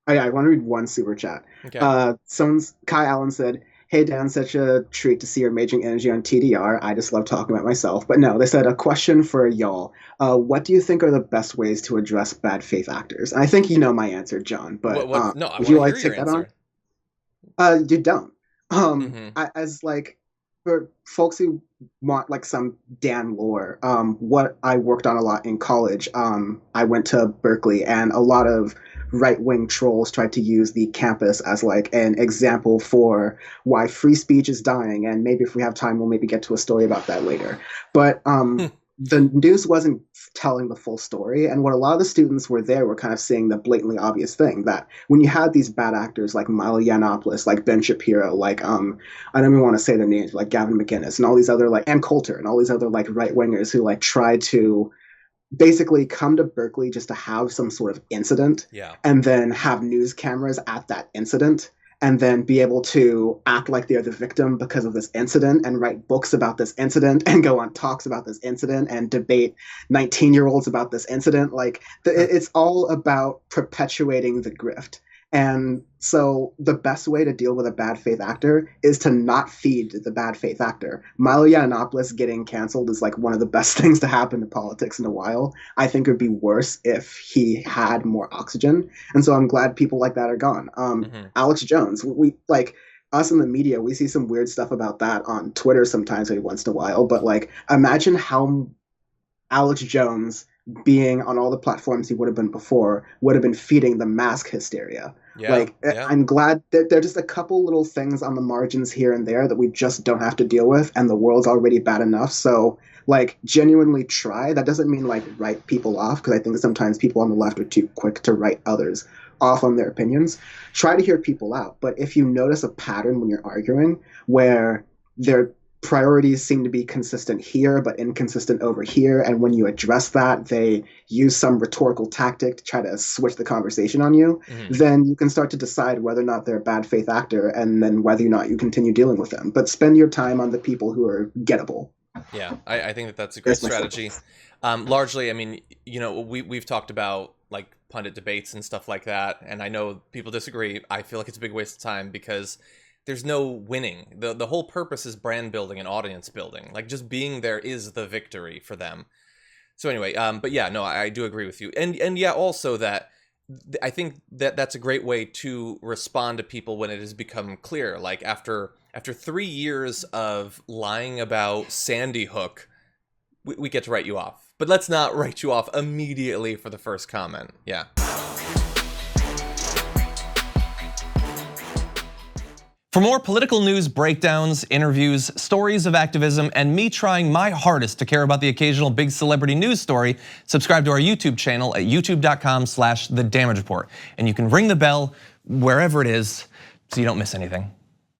I want to read one super chat. Okay. Kai Allen said, "Hey Dan, such a treat to see your amazing energy on TDR. I just love talking about myself." But no, they said a question for y'all. What do you think are the best ways to address bad faith actors? And I think you know my answer, John. But What? No, I would want you to hear like to your take that on? answer. You don't. Mm-hmm. As like for folks who want like some Dan lore, what I worked on a lot in college, I went to Berkeley, and a lot of right-wing trolls tried to use the campus as like an example for why free speech is dying. And maybe if we have time, we'll maybe get to a story about that later. But the news wasn't telling the full story, and what a lot of the students were there were kind of seeing the blatantly obvious thing that when you had these bad actors like Milo Yiannopoulos, like Ben Shapiro, like I don't even want to say their names, like Gavin McInnes and all these other like and Coulter and all these other like right wingers who like try to basically come to Berkeley just to have some sort of incident Yeah. and then have news cameras at that incident and then be able to act like they're the victim because of this incident and write books about this incident and go on talks about this incident and debate 19-year-olds about this incident. Like it's all about perpetuating the grift. And so the best way to deal with a bad faith actor is to not feed the bad faith actor. Milo Yiannopoulos getting canceled is like one of the best things to happen to politics in a while. I think it would be worse if he had more oxygen. And so I'm glad people like that are gone. Mm-hmm. Alex Jones, we like us in the media, we see some weird stuff about that on Twitter sometimes every once in a while. But like imagine how Alex Jones being on all the platforms he would have been before would have been feeding the mask hysteria. Yeah. Like, Yeah. I'm glad that there are just a couple little things on the margins here and there that we just don't have to deal with, and the world's already bad enough. So, like, genuinely try. That doesn't mean, like, write people off, because I think sometimes people on the left are too quick to write others off on their opinions. Try to hear people out. But if you notice a pattern when you're arguing where they're priorities seem to be consistent here but inconsistent over here, and when you address that they use some rhetorical tactic to try to switch the conversation on you, Mm-hmm. then you can start to decide whether or not they're a bad faith actor and then whether or not you continue dealing with them. But spend your time on the people who are gettable. Yeah. I think that that's a great There's my strategy. soapbox. Largely, I mean, we've talked about like pundit debates and stuff like that, and I know people disagree. I feel like it's a big waste of time because there's no winning. The whole purpose is brand building and audience building. Like just being there is the victory for them. So anyway, but yeah, no, I do agree with you, and yeah, also that I think that that's a great way to respond to people when it has become clear. Like after 3 years of lying about Sandy Hook, we get to write you off. But let's not write you off immediately for the first comment. Yeah. For more political news breakdowns, interviews, stories of activism, and me trying my hardest to care about the occasional big celebrity news story, subscribe to our YouTube channel at youtube.com/thedamagereport. And you can ring the bell wherever it is so you don't miss anything.